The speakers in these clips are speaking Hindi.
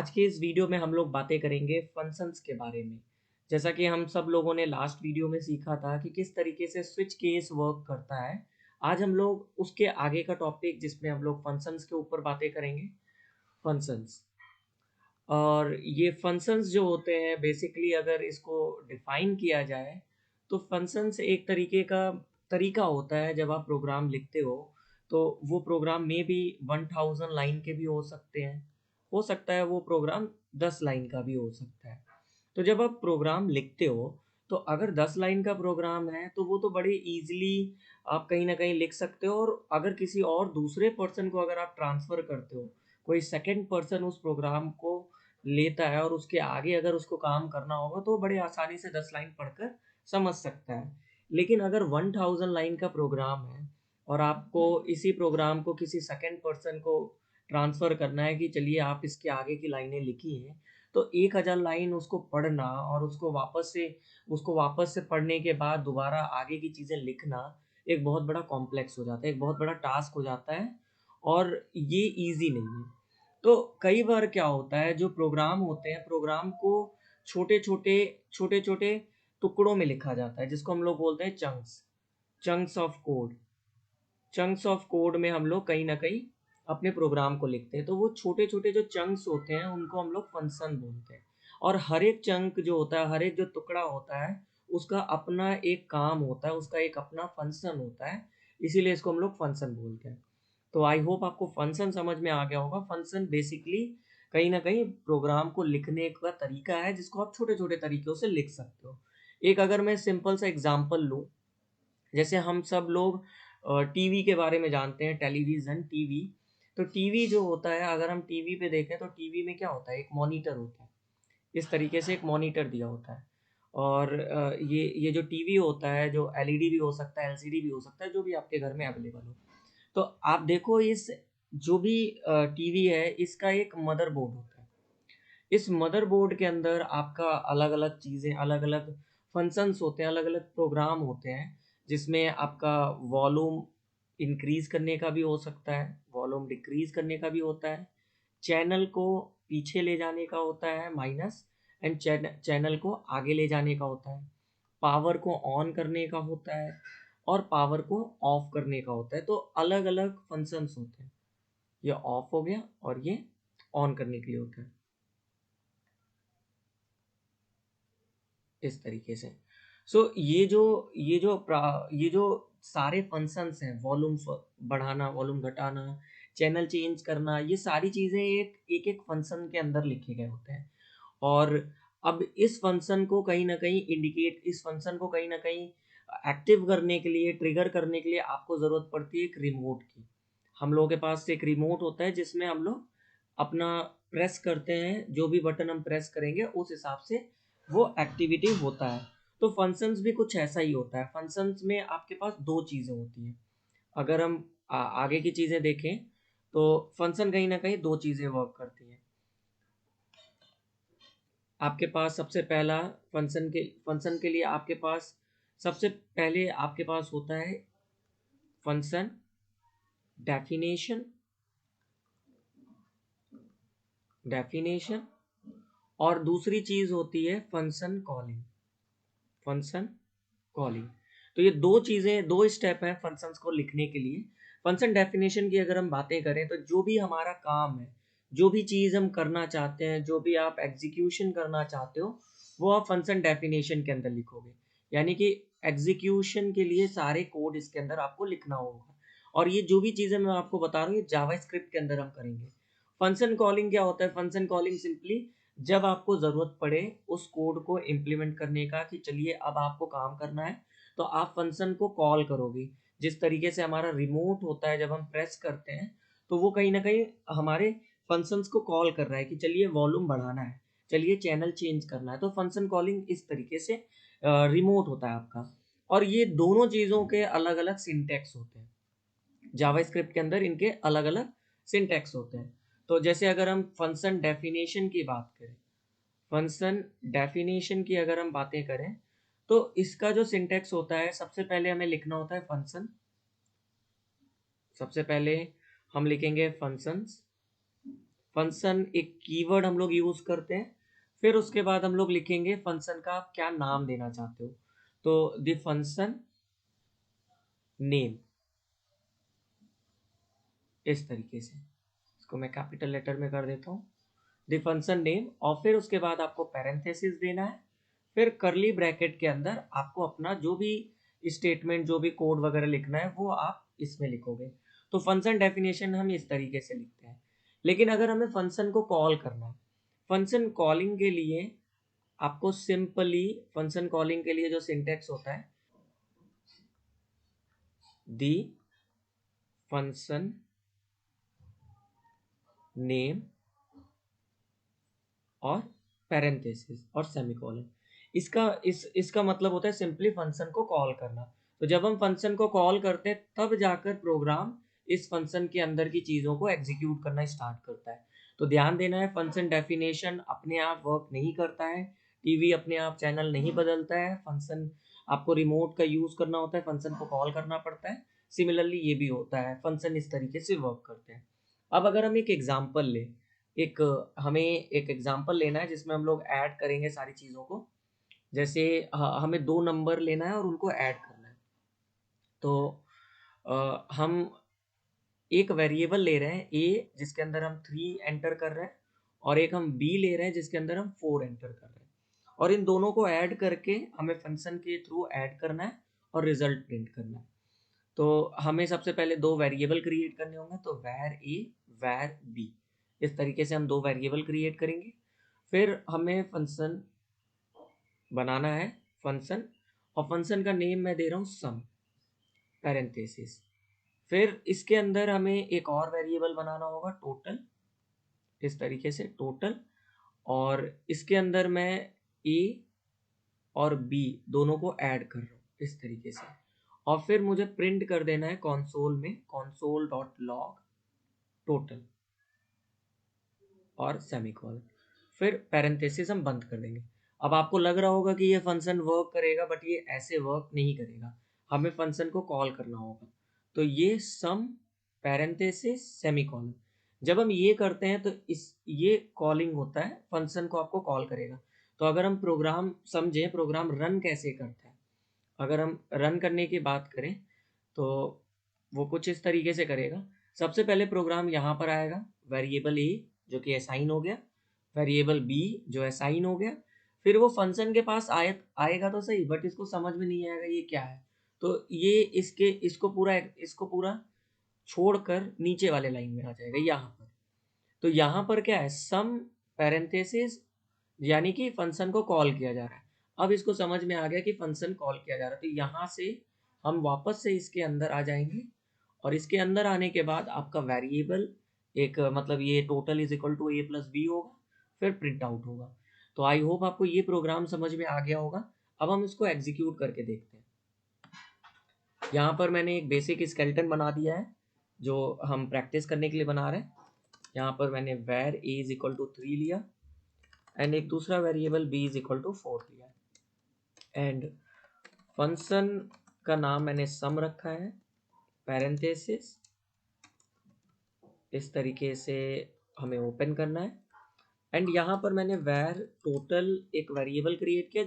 आज के इस वीडियो में हम लोग बातें करेंगे फंक्शंस के बारे में। जैसा कि हम सब लोगों ने लास्ट वीडियो में सीखा था कि किस तरीके से स्विच केस वर्क करता है। आज हम लोग उसके आगे का टॉपिक जिसमें हम लोग फंक्शंस के ऊपर बातें करेंगे। फंक्शंस और ये फंक्शंस जो होते हैं बेसिकली अगर इसको डिफाइन किया जाए तो फंक्शंस एक तरीके का तरीका होता है। जब आप प्रोग्राम लिखते हो तो वो प्रोग्राम में भी 1000 लाइन के भी हो सकते हैं। हो सकता है वो प्रोग्राम 10 लाइन का भी हो सकता है। तो जब आप प्रोग्राम लिखते हो तो अगर 10 लाइन का प्रोग्राम है तो वो तो बड़े इजीली आप कहीं ना कहीं लिख सकते हो। और अगर किसी और दूसरे पर्सन को अगर आप ट्रांसफ़र करते हो, कोई सेकंड पर्सन उस प्रोग्राम को लेता है और उसके आगे अगर उसको काम करना होगा तो वो बड़े आसानी से 10 लाइन पढ़कर समझ सकता है। लेकिन अगर 1000 लाइन का प्रोग्राम है और आपको इसी प्रोग्राम को किसी सेकंड पर्सन को ट्रांसफ़र करना है कि चलिए आप इसके आगे की लाइनें लिखी हैं, तो 1000 लाइन उसको पढ़ना और उसको वापस से पढ़ने के बाद दोबारा आगे की चीज़ें लिखना एक बहुत बड़ा कॉम्प्लेक्स हो जाता है, एक बहुत बड़ा टास्क हो जाता है और ये ईज़ी नहीं है। तो कई बार क्या होता है जो प्रोग्राम होते हैं, प्रोग्राम को छोटे-छोटे छोटे-छोटे टुकड़ों में लिखा जाता है जिसको हम लोग बोलते हैं chunks, chunks of code. Chunks of code में हम लोग कहीं न कहीं अपने प्रोग्राम को लिखते हैं। तो वो छोटे-छोटे जो चंक्स होते हैं उनको हम लोग फंक्शन बोलते हैं। और हर एक चंक जो होता है, हर एक जो टुकड़ा होता है, उसका अपना एक काम होता है, उसका एक अपना फंक्शन होता है। इसीलिए इसको हम लोग फंक्शन बोलते हैं। तो आई होप आपको फंक्शन समझ में आ गया होगा। फंक्शन बेसिकली कहीं न कहीं प्रोग्राम को लिखने का तरीका है जिसको आप छोटे-छोटे तरीकों से लिख सकते हो। एक अगर मैं सिंपल सा एग्ज़ाम्पल लूँ, जैसे हम सब लोग टीवी के बारे में जानते हैं, टेलीविज़न, टीवी। तो टीवी जो होता है अगर हम टीवी पे देखें तो टीवी में क्या होता है, एक मॉनिटर होता है। इस तरीके से एक मॉनिटर दिया होता है। और ये जो टीवी होता है जो एलईडी भी हो सकता है, एलसीडी भी हो सकता है, जो भी आपके घर में अवेलेबल हो। तो आप देखो इस जो भी टीवी है इसका एक मदरबोर्ड होता है। इस मदरबोर्ड के अंदर आपका अलग-अलग चीज़ें, अलग-अलग फंक्शंस होते हैं, अलग-अलग प्रोग्राम होते हैं, जिसमें आपका वॉल्यूम इंक्रीज़ करने का भी हो सकता है, वॉल्यूम डिक्रीज़ करने का भी होता है, चैनल को पीछे ले जाने का होता है माइनस एंड चैनल को आगे ले जाने का होता है, पावर को ऑन करने का होता है और पावर को ऑफ करने का होता है। तो अलग-अलग फंक्शंस होते हैं। ये ऑफ हो गया और ये ऑन करने के लिए होता है। इस तरीके से। सो ये जो सारे फंक्शंस हैं, वॉल्यूम बढ़ाना, वॉल्यूम घटाना, चैनल चेंज करना, ये सारी चीज़ें एक-एक फंक्शन के अंदर लिखे गए होते हैं। और अब इस फंक्शन को कहीं न कहीं एक्टिव करने के लिए, ट्रिगर करने के लिए आपको ज़रूरत पड़ती है एक रिमोट की। हम लोगों के पास एक रिमोट होता है जिसमें हम लोग अपना प्रेस करते हैं, जो भी बटन हम प्रेस करेंगे उस हिसाब से वो एक्टिविटी होता है। तो फंक्शंस भी कुछ ऐसा ही होता है। फंक्शंस में आपके पास 2 चीज़ें होती हैं। अगर हम आगे की चीज़ें देखें तो फंक्शन कहीं न कहीं 2 चीज़ें वर्क करती हैं। आपके पास सबसे पहला फंक्शन के लिए आपके पास सबसे पहले आपके पास होता है फंक्शन डेफिनेशन डेफिनेशन और दूसरी चीज़ होती है फंक्शन कॉलिंग। तो ये 2 चीज़ें, 2 स्टेप हैं फंक्शंस को लिखने के लिए। फंक्शन डेफिनेशन की अगर हम बातें करें तो जो भी हमारा काम है, जो भी चीज़ हम करना चाहते हैं, जो भी आप एग्ज़ीक्यूशन करना चाहते हो, वो आप फंक्शन डेफिनेशन के अंदर लिखोगे। यानी कि एग्ज़ीक्यूशन के लिए सारे कोड इसके अंदर आपको लिखना होगा। और ये जो भी चीज़ें मैं आपको बता रहा हूँ, ये जावास्क्रिप्ट के अंदर हम करेंगे। फंक्शन कॉलिंग क्या होता है? फंक्शन कॉलिंग सिंपली जब आपको ज़रूरत पड़े उस कोड को इम्प्लीमेंट करने का कि चलिए अब आपको काम करना है, तो आप फंक्शन को कॉल करोगे। जिस तरीके से हमारा रिमोट होता है जब हम प्रेस करते हैं, तो वो कहीं न कहीं हमारे फंक्शंस को कॉल कर रहा है कि चलिए वॉल्यूम बढ़ाना है, चलिए चैनल चेंज करना है। तो फंक्शन कॉलिंग इस तरीके से रिमोट होता है आपका। और ये दोनों चीज़ों के अलग-अलग सिंटैक्स होते हैं। जावास्क्रिप्ट के अंदर इनके अलग-अलग सिंटैक्स होते हैं। तो जैसे अगर हम फंक्शन डेफिनेशन की अगर हम बातें करें, तो इसका जो सिंटैक्स होता है, सबसे पहले हमें लिखना होता है फंक्शन। सबसे पहले हम लिखेंगे फंक्शंस फंक्शन एक कीवर्ड हम लोग यूज करते हैं, फिर उसके बाद हम लोग लिखेंगे फंक्शन का आप क्या नाम देना चाहते हो। तो द फंक्शन नेम, इस तरीके से इसको मैं कैपिटल लेटर में कर देता हूँ, द फंक्शन नेम, और फिर उसके बाद आपको पैरेंथेसिस देना है, फिर करली ब्रैकेट के अंदर आपको अपना जो भी स्टेटमेंट, जो भी कोड वगैरह लिखना है वो आप इसमें लिखोगे। तो फंक्शन डेफिनेशन हम इस तरीके से लिखते हैं। लेकिन अगर हमें फंक्शन को कॉल करना है, फंक्शन कॉलिंग के लिए आपको सिंपली, फंक्शन कॉलिंग के लिए जो सिंटेक्स होता है, दी फंक्शन नेम और पैरेंथेसिस और सेमीकोलन, इसका मतलब होता है सिंपली फंक्शन को कॉल करना। तो जब हम फंक्शन को कॉल करते हैं तब जाकर प्रोग्राम इस फंक्शन के अंदर की चीज़ों को एग्जीक्यूट करना स्टार्ट करता है। तो ध्यान देना है, फंक्शन डेफिनेशन अपने आप वर्क नहीं करता है, टीवी अपने आप चैनल नहीं बदलता है, फंक्शन आपको रिमोट का यूज़ करना होता है, फंक्शन को कॉल करना पड़ता है। सिमिलरली ये भी होता है, फंक्शन इस तरीके से वर्क करते हैं। अब अगर हम एक एग्जाम्पल लें, एक हमें एक एग्जांपल लेना है जिसमें हम लोग ऐड करेंगे सारी चीज़ों को। जैसे हमें 2 नंबर लेना है और उनको ऐड करना है। तो हम एक वेरिएबल ले रहे हैं ए, जिसके अंदर हम 3 एंटर कर रहे हैं, और एक हम बी ले रहे हैं जिसके अंदर हम 4 एंटर कर रहे हैं, और इन दोनों को ऐड करके हमें फंक्शन के थ्रू ऐड करना है और रिजल्ट प्रिंट करना है। तो हमें सबसे पहले 2 वेरिएबल क्रिएट करने होंगे, तो var a var b, इस तरीके से हम 2 वेरिएबल क्रिएट करेंगे। फिर हमें फंक्शन बनाना है, फंक्शन, और फंक्शन का नेम मैं दे रहा हूँ सम, पैरेंथेसिस। फिर इसके अंदर हमें एक और वेरिएबल बनाना होगा टोटल, इस तरीके से टोटल, और इसके अंदर मैं a और b दोनों को ऐड कर रहा हूँ इस तरीके से, और फिर मुझे प्रिंट कर देना है कंसोल में console डॉट लॉग टोटल और सेमीकोलन, फिर पैरेंथेसिस हम बंद कर देंगे। अब आपको लग रहा होगा कि ये फंक्शन वर्क करेगा, बट ये ऐसे वर्क नहीं करेगा, हमें फंक्शन को कॉल करना होगा। तो ये सम पैरेंथेसिस सेमीकोलन, जब हम ये करते हैं तो इस ये कॉलिंग होता है, फंक्शन को आपको कॉल करेगा। तो अगर हम प्रोग्राम समझें, प्रोग्राम रन कैसे करता है, अगर हम रन करने की बात करें तो वो कुछ इस तरीके से करेगा। सबसे पहले प्रोग्राम यहाँ पर आएगा, वेरिएबल ए जो कि असाइन हो गया, वेरिएबल बी जो असाइन हो गया, फिर वो फंक्शन के पास आएगा तो सही, बट इसको समझ में नहीं आएगा ये क्या है। तो ये इसको पूरा छोड़कर नीचे वाले लाइन में आ जाएगा यहाँ पर। तो यहाँ पर क्या है, सम पैरेंथेसिस, यानी कि फंक्शन को कॉल किया जा रहा है। अब इसको समझ में आ गया कि फंक्शन कॉल किया जा रहा है, तो यहाँ से हम वापस से इसके अंदर आ जाएंगे, और इसके अंदर आने के बाद आपका वेरिएबल एक मतलब ये total is equal to A plus B होगा, फिर प्रिंट आउट होगा। तो आई होप आपको ये प्रोग्राम समझ में आ गया होगा। अब हम इसको एग्जीक्यूट करके देखते हैं। यहाँ पर मैंने एक बेसिक स्केलेटन बना दिया है जो हम प्रैक्टिस करने के लिए बना रहे हैं। यहाँ पर मैंने var a is equal to 3 लिया, एंड एक दूसरा variable b is equal to 4 लिया, एंड फंक्शन का नाम मैंने सम रखा है, पैरेंथेसिस, इस तरीके से हमें ओपन करना है, एंड यहाँ पर मैंने var टोटल एक वेरिएबल क्रिएट किया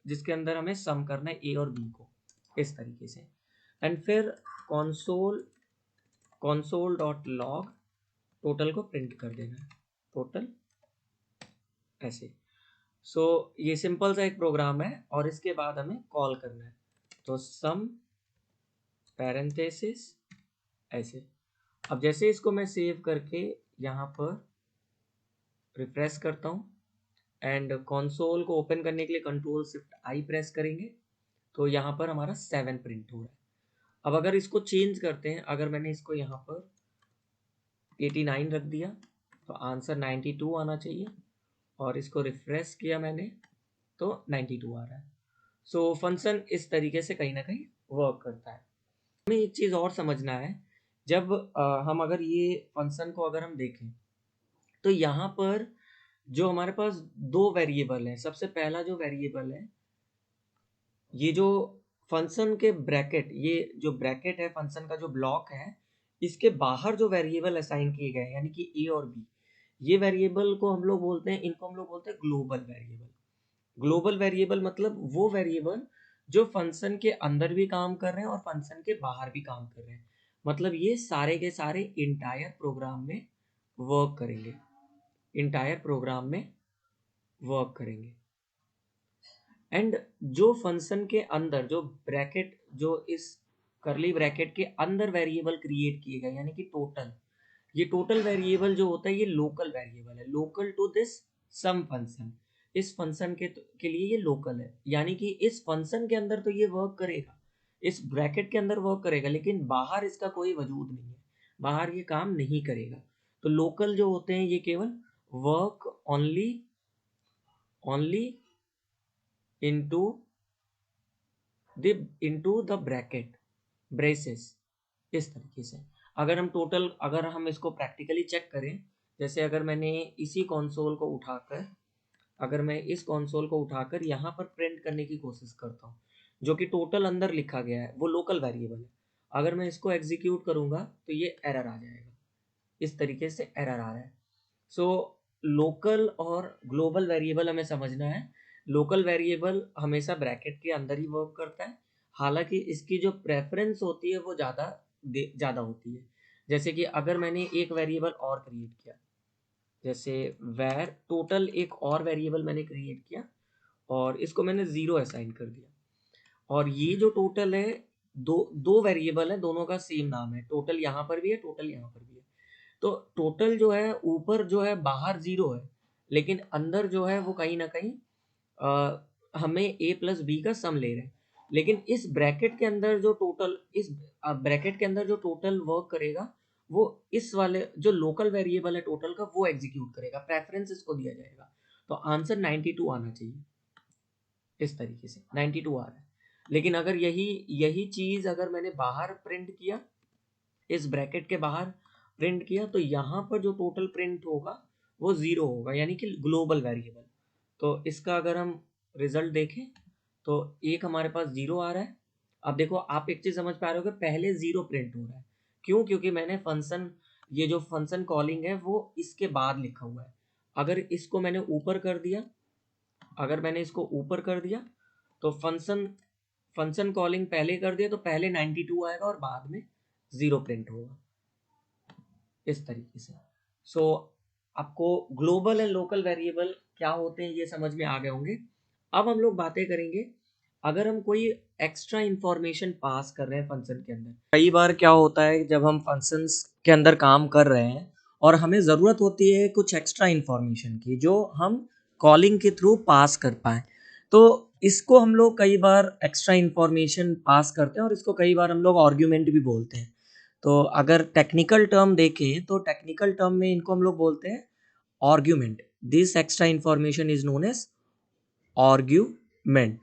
जिसके अंदर हमें सम करना है a और b को, इस तरीके से, एंड फिर console डॉट लॉग टोटल को प्रिंट कर देना है, टोटल, ऐसे। सो ये सिंपल सा एक प्रोग्राम है, और इसके बाद हमें कॉल करना है, तो सम पैरेंथेसिस, ऐसे। अब जैसे इसको मैं सेव करके यहाँ पर रिफ्रेश करता हूँ, एंड कंसोल को ओपन करने के लिए कंट्रोल शिफ्ट आई प्रेस करेंगे, तो यहाँ पर हमारा 7 प्रिंट हो रहा है। अब अगर इसको चेंज करते हैं, अगर मैंने इसको यहाँ पर 89 रख दिया तो आंसर 92 आना चाहिए, और इसको रिफ्रेश किया मैंने तो 92 आ रहा है। सो फंक्शन इस तरीके से कहीं ना कहीं वर्क करता है। हमें एक चीज़ और समझना है, जब हम अगर ये फंक्शन को अगर हम देखें तो यहाँ पर जो हमारे पास 2 वेरिएबल हैं, सबसे पहला जो वेरिएबल है, ये जो फंक्शन के ब्रैकेट, ये जो ब्रैकेट है फंक्शन का जो ब्लॉक है, इसके बाहर जो वेरिएबल असाइन किए गए हैं, यानी कि ए और बी, ये वेरिएबल को हम लोग बोलते हैं, इनको हम लोग बोलते हैं ग्लोबल वेरिएबल। ग्लोबल वेरिएबल मतलब वो वेरिएबल जो फंक्शन के अंदर भी काम कर रहे हैं और फंक्शन के बाहर भी काम कर रहे हैं। मतलब ये सारे के सारे इंटायर प्रोग्राम में वर्क करेंगे, इंटायर प्रोग्राम में वर्क करेंगे। एंड जो फंक्शन के अंदर जो ब्रैकेट, जो इस करली ब्रैकेट के अंदर वेरिएबल क्रिएट किए गए यानी कि टोटल, ये टोटल वेरिएबल जो होता है ये लोकल वेरिएबल है, local to this sum function. इस फंक्शन के लिए ये लोकल है, यानी कि इस फंक्शन के अंदर तो ये वर्क करेगा, इस ब्रैकेट के अंदर वर्क करेगा, लेकिन बाहर इसका कोई वजूद नहीं है, बाहर ये काम नहीं करेगा। तो लोकल जो होते हैं ये केवल work only only into the bracket, braces, इस तरीके से। अगर हम टोटल, अगर हम इसको प्रैक्टिकली चेक करें, जैसे अगर मैंने इसी कंसोल को उठाकर, अगर मैं इस कंसोल को उठाकर यहाँ पर प्रिंट करने की कोशिश करता हूँ, जो कि टोटल अंदर लिखा गया है वो लोकल वेरिएबल है, अगर मैं इसको एग्जीक्यूट करूँगा तो ये एरर आ जाएगा, इस तरीके से एरर आ रहा है। सो लोकल और ग्लोबल वेरिएबल हमें समझना है। लोकल वेरिएबल हमेशा ब्रैकेट के अंदर ही वर्क करता है, हालांकि इसकी जो प्रेफरेंस होती है वो ज़्यादा होती है। जैसे कि अगर मैंने एक वेरिएबल और क्रिएट किया, जैसे वैर टोटल, एक और वेरिएबल मैंने क्रिएट किया और इसको मैंने 0 असाइन कर दिया, और ये जो टोटल है, दो दो वेरिएबल है, दोनों का सेम नाम है, टोटल यहाँ पर भी है, टोटल यहाँ पर भी है। तो टोटल जो है ऊपर जो है बाहर 0 है, लेकिन अंदर जो है वो कहीं ना कहीं हमें a प्लस बी का सम ले रहे हैं। लेकिन इस ब्रैकेट के अंदर जो टोटल, इस ब्रैकेट के अंदर जो टोटल वर्क करेगा वो इस वाले जो लोकल वेरिएबल है टोटल का वो एग्जीक्यूट करेगा, प्रेफरेंस इसको दिया जाएगा। तो आंसर 92 आना चाहिए, इस तरीके से 92 आ रहा है। लेकिन अगर यही यही चीज अगर मैंने बाहर प्रिंट किया, इस ब्रैकेट के बाहर प्रिंट किया, तो यहाँ पर जो टोटल प्रिंट होगा वो 0 होगा, यानी कि ग्लोबल वेरिएबल। तो इसका अगर हम रिजल्ट देखें तो एक हमारे पास 0 आ रहा है। अब देखो आप एक चीज समझ पा रहे हो कि पहले 0 प्रिंट हो रहा है, क्यों? क्योंकि मैंने फंक्शन, ये जो फंक्शन कॉलिंग है वो इसके बाद लिखा हुआ है। अगर इसको मैंने ऊपर कर दिया, अगर मैंने इसको ऊपर कर दिया तो फंक्शन फंक्शन कॉलिंग पहले कर दिया तो पहले 92 आएगा और बाद में 0 प्रिंट होगा, इस तरीके से। सो आपको ग्लोबल एंड लोकल वेरिएबल क्या होते हैं ये समझ में आ गए होंगे। अब हम लोग बातें करेंगे, अगर हम कोई एक्स्ट्रा इंफॉर्मेशन पास कर रहे हैं फंक्शन के अंदर। कई बार क्या होता है जब हम फंक्शंस के अंदर काम कर रहे हैं और हमें ज़रूरत होती है कुछ एक्स्ट्रा इंफॉर्मेशन की जो हम कॉलिंग के थ्रू पास कर पाएँ, तो इसको हम लोग कई बार एक्स्ट्रा इंफॉर्मेशन पास करते हैं और इसको कई बार हम लोग आर्ग्यूमेंट भी बोलते हैं। तो अगर टेक्निकल टर्म देखें तो टेक्निकल टर्म में इनको हम लोग बोलते हैं argument. This extra information is known as argument.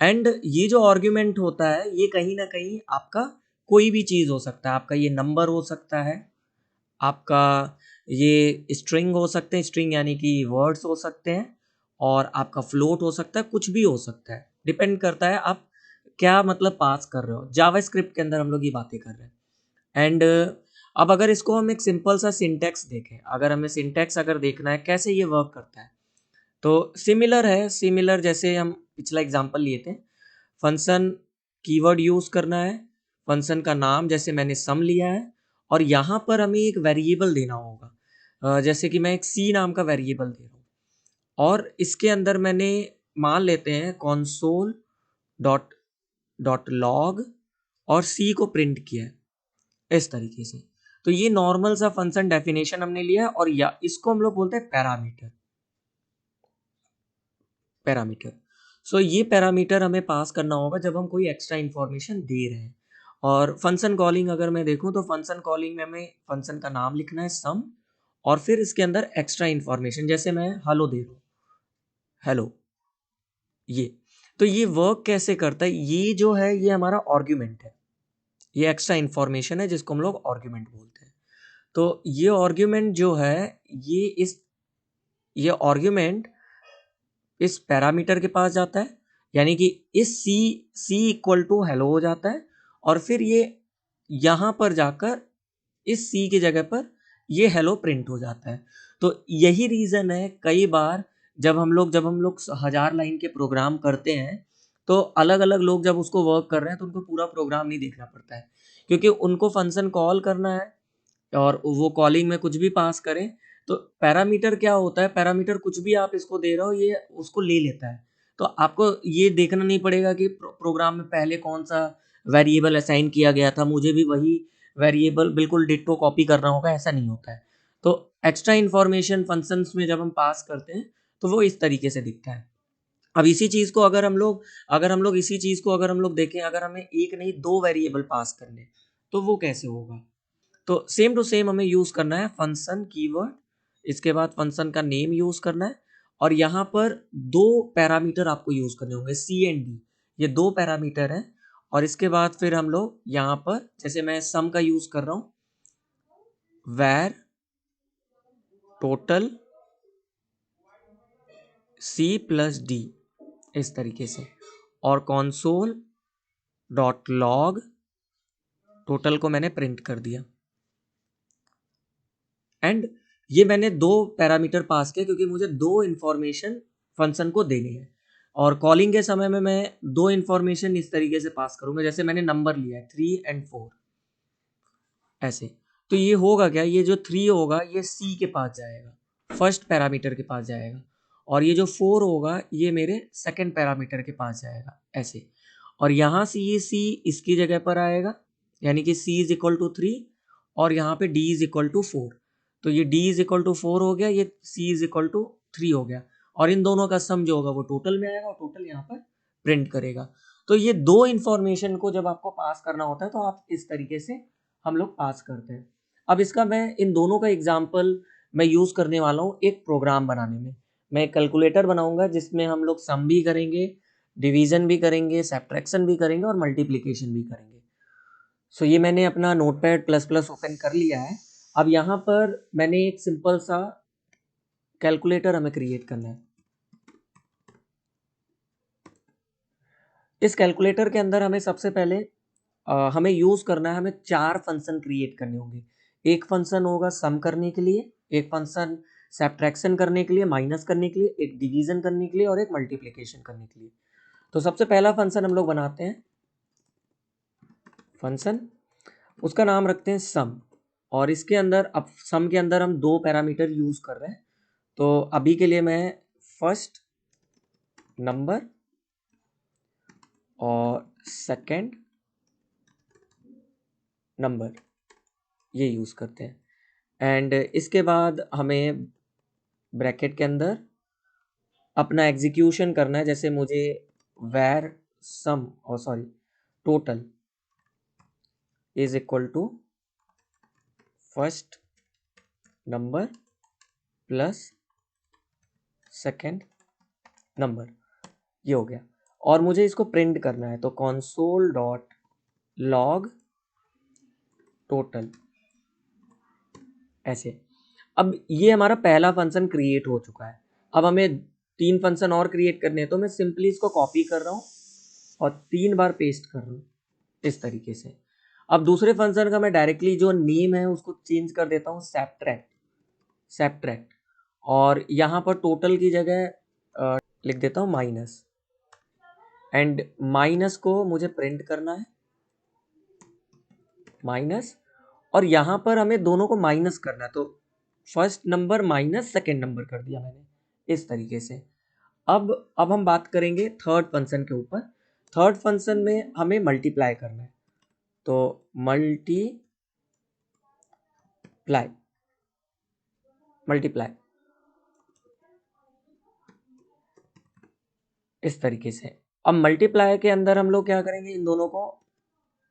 And ये जो आर्ग्यूमेंट होता है ये कहीं ना कहीं आपका कोई भी चीज़ हो सकता है, आपका ये नंबर हो सकता है, आपका ये स्ट्रिंग हो सकते हैं, स्ट्रिंग यानी कि वर्ड्स हो सकते हैं, और आपका फ्लोट हो सकता है, कुछ भी हो सकता है, डिपेंड करता है आप क्या मतलब पास कर रहे हो। जावास्क्रिप्ट के अंदर हम लोग ये बातें कर रहे हैं। एंड अब अगर इसको हम एक सिंपल सा सिंटैक्स देखें, अगर हमें सिंटैक्स अगर देखना है कैसे ये वर्क करता है, तो सिमिलर है, सिमिलर जैसे हम पिछला एग्जांपल लिए थे, फंक्शन कीवर्ड यूज करना है, फंक्शन का नाम जैसे मैंने सम लिया है, और यहाँ पर हमें एक वेरिएबल देना होगा, जैसे कि मैं एक सी नाम का वेरिएबल दे रहा हूँ, और इसके अंदर मैंने मान लेते हैं console डॉट डॉट लॉग और सी को प्रिंट किया है, इस तरीके से। तो ये नॉर्मल सा फंक्शन डेफिनेशन हमने लिया है, और या इसको हम लोग बोलते हैं पैरामीटर, पैरामीटर। सो ये पैरामीटर हमें पास करना होगा जब हम कोई एक्स्ट्रा इंफॉर्मेशन दे रहे हैं। और फंक्शन कॉलिंग अगर मैं देखूं तो फंक्शन कॉलिंग में हमें फंक्शन का नाम लिखना है सम, और फिर इसके अंदर एक्स्ट्रा इंफॉर्मेशन, जैसे मैं हेलो दे रहा हूँ, हेलो, ये। तो ये वर्क कैसे करता है, ये जो है ये हमारा आर्ग्यूमेंट है, ये एक्स्ट्रा इंफॉर्मेशन है जिसको हम लोग आर्ग्यूमेंट बोलते हैं। तो ये आर्ग्यूमेंट जो है, ये इस ये आर्ग्यूमेंट इस पैरामीटर के पास जाता है, यानी कि इस सी इक्वल टू हेलो हो जाता है, और फिर ये यहाँ पर जाकर इस सी की जगह पर ये हेलो प्रिंट हो जाता है। तो यही रीज़न है कई बार जब हम लोग 1000 लाइन के प्रोग्राम करते हैं, तो अलग-अलग लोग जब उसको वर्क कर रहे हैं तो उनको पूरा प्रोग्राम नहीं देखना पड़ता है। क्योंकि उनको फंक्शन कॉल करना है और वो कॉलिंग में कुछ भी पास करें, तो पैरामीटर क्या होता है, पैरामीटर कुछ भी आप इसको दे रहे हो ये उसको ले लेता है। तो आपको ये देखना नहीं पड़ेगा कि प्रोग्राम में पहले कौन-सा वेरिएबल असाइन किया गया था, मुझे भी वही वेरिएबल बिल्कुल डिट्टो कॉपी करना होगा, ऐसा नहीं होता है। तो एक्स्ट्रा इन्फॉर्मेशन फंक्शंस में जब हम पास करते हैं, तो वो इस तरीके से दिखता है। अब इसी चीज़ को अगर हम लोग इसी चीज़ को अगर हम लोग देखें, अगर हमें 1 नहीं 2 वेरिएबल पास करने, तो वो कैसे होगा? तो सेम टू सेम हमें यूज़ करना है फंक्शन कीवर्ड, इसके बाद फंक्शन का नेम यूज़ करना है और यहाँ पर 2 पैरामीटर आपको यूज़ करने होंगे सी एंड डी, ये 2 पैरामीटर हैं। और इसके बाद फिर हम लोग यहाँ पर जैसे मैं सम का यूज़ कर रहा हूँ, where total C plus D, इस तरीके से, और console डॉट लॉग टोटल को मैंने प्रिंट कर दिया। एंड ये मैंने 2 पैरामीटर पास किए क्योंकि मुझे 2 इन्फॉर्मेशन फंक्शन को देनी है। और कॉलिंग के समय में मैं 2 इन्फॉर्मेशन इस तरीके से पास करूंगा, जैसे मैंने नंबर लिया है 3 एंड 4 ऐसे। तो ये होगा क्या, ये जो 3 होगा ये सी के पास जाएगा, फर्स्ट पैरामीटर के पास जाएगा, और ये जो 4 होगा ये मेरे सेकंड पैरामीटर के पास जाएगा ऐसे। और यहाँ से ये सी इसकी जगह पर आएगा, यानी कि सी इज इक्वल टू 3 और यहाँ पे डी इज इक्वल टू 4। तो ये डी इज इक्वल टू 4 हो गया, ये सी इज इक्वल टू 3 हो गया, और इन दोनों का सम जो होगा वो टोटल में आएगा और टोटल यहाँ पर प्रिंट करेगा। तो ये 2 इन्फॉर्मेशन को जब आपको पास करना होता है तो आप इस तरीके से हम लोग पास करते हैं। अब इसका मैं इन दोनों का एग्जाम्पल मैं यूज़ करने वाला हूँ एक प्रोग्राम बनाने में। मैं एक कैलकुलेटर बनाऊंगा जिसमें हम लोग सम भी करेंगे, डिवीजन भी करेंगे, सब्ट्रैक्शन भी करेंगे और मल्टीप्लिकेशन भी करेंगे। सो ये मैंने अपना नोटपैड प्लस प्लस ओपन कर लिया है। अब यहाँ पर मैंने एक सिंपल सा कैलकुलेटर हमें क्रिएट करना है। इस कैलकुलेटर के अंदर हमें सबसे पहले हमें यूज़ करना है, हमें 4 फंक्शन क्रिएट करने होंगे। एक फंक्शन होगा सम करने के लिए, एक फंक्शन सब्ट्रैक्शन करने के लिए, माइनस करने के लिए, एक डिवीजन करने के लिए और एक मल्टीप्लिकेशन करने के लिए। तो सबसे पहला फंक्शन हम लोग बनाते हैं फंक्शन, उसका नाम रखते हैं सम। और इसके अंदर अब सम के अंदर हम 2 पैरामीटर यूज़ कर रहे हैं। तो अभी के लिए मैं फर्स्ट नंबर और सेकंड नंबर ये यूज़ करते हैं। एंड इसके बाद हमें ब्रैकेट के अंदर अपना एग्जीक्यूशन करना है, जैसे मुझे where sum और sorry total is equal to first number plus second number, ये हो गया। और मुझे इसको प्रिंट करना है, तो console डॉट लॉग टोटल ऐसे। अब ये हमारा पहला फंक्शन क्रिएट हो चुका है। अब हमें 3 फंक्शन और क्रिएट करने हैं, तो मैं सिंपली इसको कॉपी कर रहा हूँ और 3 बार पेस्ट कर रहा हूँ इस तरीके से। अब दूसरे फंक्शन का मैं डायरेक्टली जो नेम है उसको चेंज कर देता हूँ सब्ट्रैक्ट, और यहाँ पर टोटल की जगह लिख देता हूँ माइनस। एंड माइनस को मुझे प्रिंट करना है माइनस, और यहाँ पर हमें दोनों को माइनस करना है, तो first number minus second number कर दिया मैंने इस तरीके से। अब हम बात करेंगे थर्ड फंक्शन के ऊपर। थर्ड फंक्शन में हमें मल्टीप्लाई करना है, तो मल्टीप्लाई इस तरीके से। अब मल्टीप्लाई के अंदर हम लोग क्या करेंगे, इन दोनों को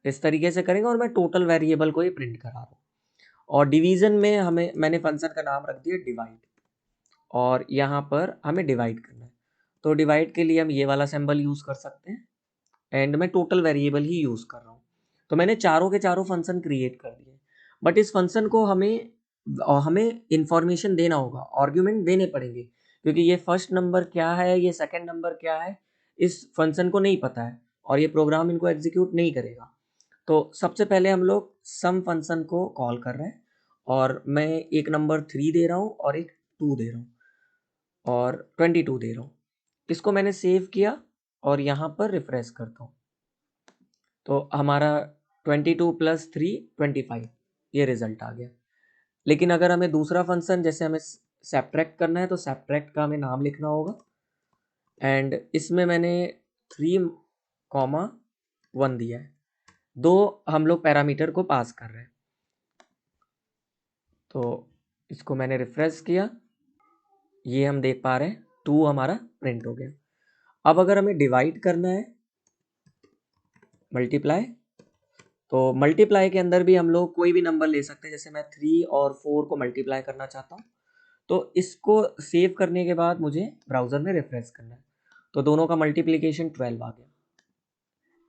इस तरीके से करेंगे और मैं टोटल वेरिएबल को ही प्रिंट करा रहा हूँ। और डिवीजन में मैंने फंक्शन का नाम रख दिया डिवाइड, और यहाँ पर हमें डिवाइड करना है, तो डिवाइड के लिए हम ये वाला सिंबल यूज़ कर सकते हैं। एंड मैं टोटल वेरिएबल ही यूज़ कर रहा हूँ। तो मैंने चारों के चारों फंक्शन क्रिएट कर दिए, बट इस फंक्शन को हमें इंफॉर्मेशन देना होगा, आर्ग्यूमेंट देने पड़ेंगे, क्योंकि ये फर्स्ट नंबर क्या है, ये सेकंड नंबर क्या है, इस फंक्शन को नहीं पता है और ये प्रोग्राम इनको एग्जीक्यूट नहीं करेगा। तो सबसे पहले हम लोग सम फंक्शन को कॉल कर रहे हैं, और मैं एक नंबर 3 दे रहा हूँ और एक 2 दे रहा हूँ और 22 दे रहा हूँ। इसको मैंने सेव किया और यहाँ पर रिफ्रेश करता हूँ तो हमारा 22 प्लस 3 25 ये रिजल्ट आ गया। लेकिन अगर हमें दूसरा फंक्शन जैसे हमें सब्ट्रैक्ट करना है तो सब्ट्रैक्ट का हमें नाम लिखना होगा एंड इसमें मैंने 3,1 दिया है। दो हम लोग पैरामीटर को पास कर रहे हैं तो इसको मैंने रिफ्रेश किया, ये हम देख पा रहे हैं 2 हमारा प्रिंट हो गया। अब अगर हमें डिवाइड करना है मल्टीप्लाई, तो मल्टीप्लाई के अंदर भी हम लोग कोई भी नंबर ले सकते हैं। जैसे मैं 3 और 4 को मल्टीप्लाई करना चाहता हूँ तो इसको सेव करने के बाद मुझे ब्राउज़र में रिफ्रेश करना है तो दोनों का मल्टीप्लिकेशन 12 आ गया।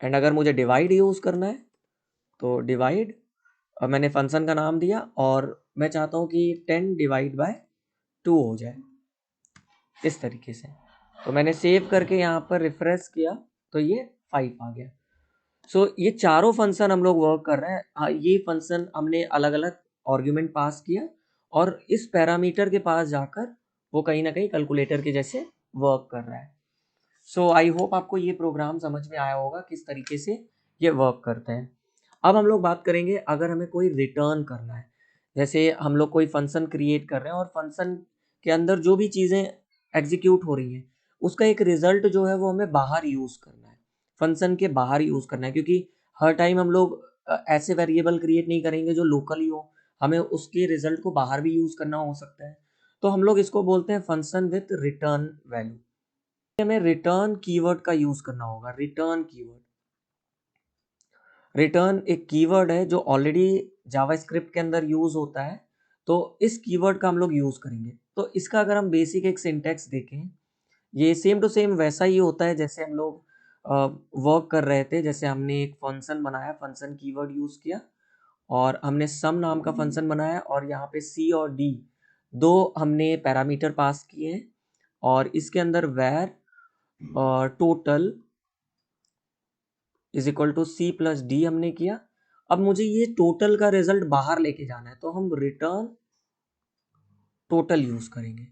एंड अगर मुझे डिवाइड यूज़ करना है तो डिवाइड, और मैंने फंक्शन का नाम दिया और मैं चाहता हूँ कि 10 डिवाइड बाय 2 हो जाए इस तरीके से। तो मैंने सेव करके यहाँ पर रिफ्रेश किया तो ये 5 आ गया। सो ये चारों फंक्शन हम लोग वर्क कर रहे हैं। ये फंक्शन हमने अलग अलग आर्ग्यूमेंट पास किया और इस पैरामीटर के पास जाकर वो कहीं ना कहीं कैलकुलेटर के जैसे वर्क कर रहा है। सो आई होप आपको ये प्रोग्राम समझ में आया होगा किस तरीके से ये वर्क करते हैं। अब हम लोग बात करेंगे अगर हमें कोई रिटर्न करना है। जैसे हम लोग कोई फंक्शन क्रिएट कर रहे हैं और फंक्शन के अंदर जो भी चीज़ें एग्जीक्यूट हो रही हैं उसका एक रिजल्ट जो है वो हमें बाहर यूज़ करना है, फंक्शन के बाहर यूज़ करना है। क्योंकि हर टाइम हम लोग ऐसे वेरिएबल क्रिएट नहीं करेंगे जो लोकल ही हो, हमें उसके रिजल्ट को बाहर भी यूज़ करना हो सकता है। तो हम लोग इसको बोलते हैं फंक्शन विथ रिटर्न वैल्यू। हमें रिटर्न कीवर्ड का यूज़ करना होगा। रिटर्न कीवर्ड, रिटर्न एक कीवर्ड है जो ऑलरेडी जावास्क्रिप्ट के अंदर यूज होता है तो इस कीवर्ड का हम लोग यूज करेंगे। तो इसका अगर हम बेसिक एक सिंटैक्स देखें, ये सेम टू सेम वैसा ही होता है जैसे हम लोग वर्क कर रहे थे। जैसे हमने एक फंक्शन बनाया, फंक्शन कीवर्ड यूज किया और हमने सम नाम का फंक्शन बनाया और यहाँ पे सी और डी दो हमने पैरामीटर पास किए हैं और इसके अंदर var total is equal to C plus D हमने किया। अब मुझे ये टोटल का रिजल्ट बाहर लेके जाना है तो हम रिटर्न टोटल यूज करेंगे,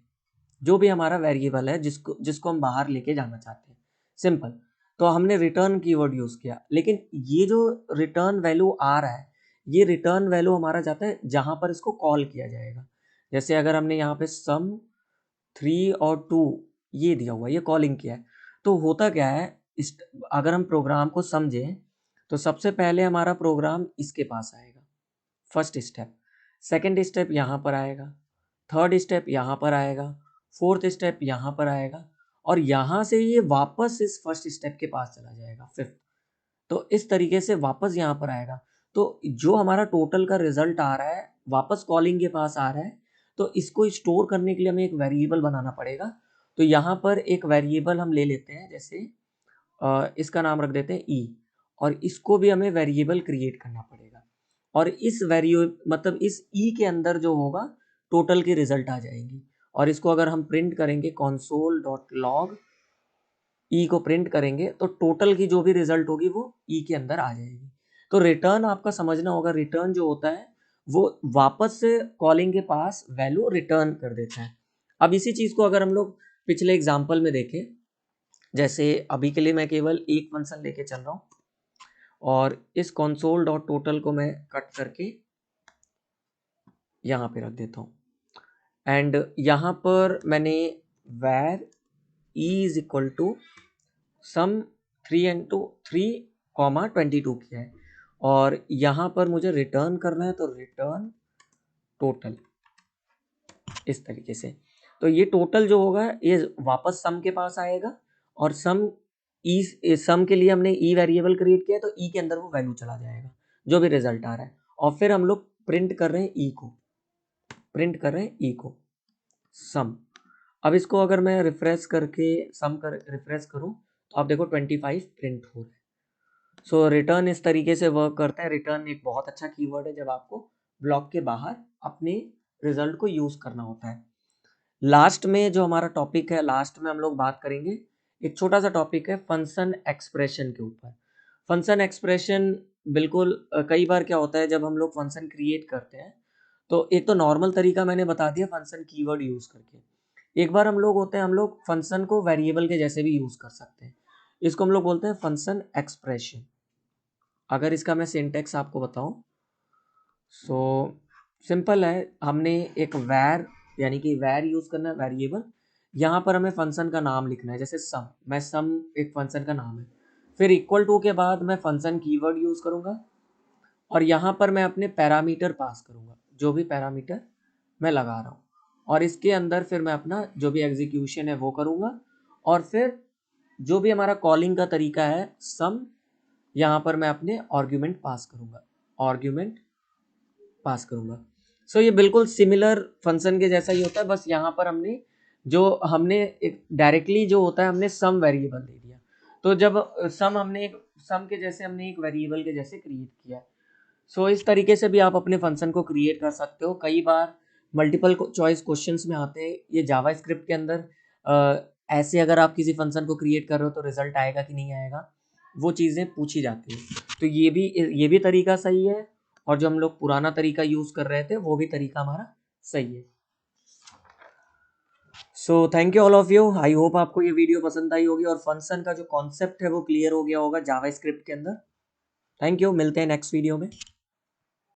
जो भी हमारा वेरिएबल है जिसको जिसको हम बाहर लेके जाना चाहते हैं। सिंपल। तो हमने रिटर्न कीवर्ड यूज किया, लेकिन ये जो रिटर्न वैल्यू आ रहा है ये रिटर्न वैल्यू हमारा जाता है जहां पर इसको कॉल किया जाएगा। जैसे अगर हमने यहाँ पे सम 3 और 2 ये दिया हुआ है, ये कॉलिंग किया है। तो होता क्या है, इस अगर हम प्रोग्राम को समझें तो सबसे पहले हमारा प्रोग्राम इसके पास आएगा, फर्स्ट स्टेप। सेकंड स्टेप यहाँ पर आएगा, थर्ड स्टेप यहाँ पर आएगा, फोर्थ स्टेप यहाँ पर आएगा और यहाँ से ये वापस इस फर्स्ट स्टेप के पास चला जाएगा, फिफ्थ। तो इस तरीके से वापस यहाँ पर आएगा। तो जो हमारा टोटल का रिजल्ट आ रहा है वापस कॉलिंग के पास आ रहा है, तो इसको स्टोर करने के लिए हमें एक वेरिएबल बनाना पड़ेगा। तो यहाँ पर एक वेरिएबल हम ले लेते हैं, जैसे इसका नाम रख देते हैं ई, और इसको भी हमें वेरिएबल क्रिएट करना पड़ेगा। और इस मतलब इस ई के अंदर जो होगा टोटल की रिजल्ट आ जाएगी। और इसको अगर हम प्रिंट करेंगे console.log ई को प्रिंट करेंगे तो टोटल की जो भी रिजल्ट होगी वो ई के अंदर आ जाएगी। तो रिटर्न आपका समझना होगा, रिटर्न जो होता है वो वापस से कॉलिंग के पास वैल्यू रिटर्न कर देता है। अब इसी चीज को अगर हम लोग पिछले एग्जाम्पल में देखें, जैसे अभी के लिए मैं केवल एक फंक्शन लेके चल रहा हूँ और इस console.total को मैं कट करके यहाँ पे रख देता हूँ एंड यहाँ पर मैंने where e is equal to sum 3 किया है और यहाँ पर मुझे रिटर्न करना है तो रिटर्न टोटल इस तरीके से। तो ये टोटल जो होगा ये वापस सम के पास आएगा और सम सम के लिए हमने ई वेरिएबल क्रिएट किया है तो ई के अंदर वो वैल्यू चला जाएगा जो भी रिजल्ट आ रहा है। और फिर हम लोग प्रिंट कर रहे हैं ई को, प्रिंट कर रहे हैं ई को सम। अब इसको अगर मैं रिफ्रेश करके सम कर रिफ्रेश करूं तो आप देखो 25 प्रिंट हो रहा है। सो रिटर्न इस तरीके से वर्क करता है। रिटर्न एक बहुत अच्छा कीवर्ड है जब आपको ब्लॉक के बाहर अपने रिजल्ट को यूज करना होता है। लास्ट में जो हमारा टॉपिक है, लास्ट में हम लोग बात करेंगे, एक छोटा सा टॉपिक है फंक्शन एक्सप्रेशन के ऊपर। फंक्शन एक्सप्रेशन बिल्कुल कई बार क्या होता है जब हम लोग फंक्शन क्रिएट करते हैं तो एक तो नॉर्मल तरीका मैंने बता दिया फंक्शन कीवर्ड यूज करके। एक बार हम लोग होते हैं, हम लोग फंक्शन को वेरिएबल के जैसे भी यूज कर सकते हैं। इसको हम लोग बोलते हैं फंक्शन एक्सप्रेशन। अगर इसका मैं सिंटेक्स आपको बताऊं, सो सिंपल है। हमने एक वैर यानी कि वैर यूज करना है, वेरिएबल। यहाँ पर हमें फंक्शन का नाम लिखना है, जैसे सम। मैं सम एक फंक्शन का नाम है। फिर इक्वल टू के बाद मैं फंक्शन कीवर्ड यूज करूंगा और यहाँ पर मैं अपने पैरामीटर पास करूंगा, जो भी पैरामीटर मैं लगा रहा हूँ। और इसके अंदर फिर मैं अपना जो भी एग्जीक्यूशन है वो करूंगा। और फिर जो भी हमारा कॉलिंग का तरीका है सम, यहाँ पर मैं अपने आर्ग्यूमेंट पास करूंगा, आर्ग्यूमेंट पास करूंगा। सो ये बिल्कुल सिमिलर फंक्शन के जैसा ही होता है, बस यहाँ पर हमने एक डायरेक्टली जो होता है हमने सम वेरिएबल दे दिया। तो जब सम के जैसे हमने एक वेरिएबल के जैसे क्रिएट किया। सो इस तरीके से भी आप अपने फंक्शन को क्रिएट कर सकते हो। कई बार मल्टीपल चॉइस क्वेश्चंस में आते हैं ये जावा स्क्रिप्ट के अंदर। ऐसे अगर आप किसी फंक्शन को क्रिएट कर रहे हो तो रिजल्ट आएगा कि नहीं आएगा, वो चीज़ें पूछी जाती हैं। तो ये भी तरीका सही है, और जो हम लोग पुराना तरीका यूज़ कर रहे थे वो भी तरीका हमारा सही है। So thank you all of you. I hope आपको ये वीडियो पसंद आई होगी और फंक्शन का जो कॉन्सेप्ट है वो क्लियर हो गया होगा जावा स्क्रिप्ट के अंदर। थैंक यू, मिलते हैं नेक्स्ट वीडियो में।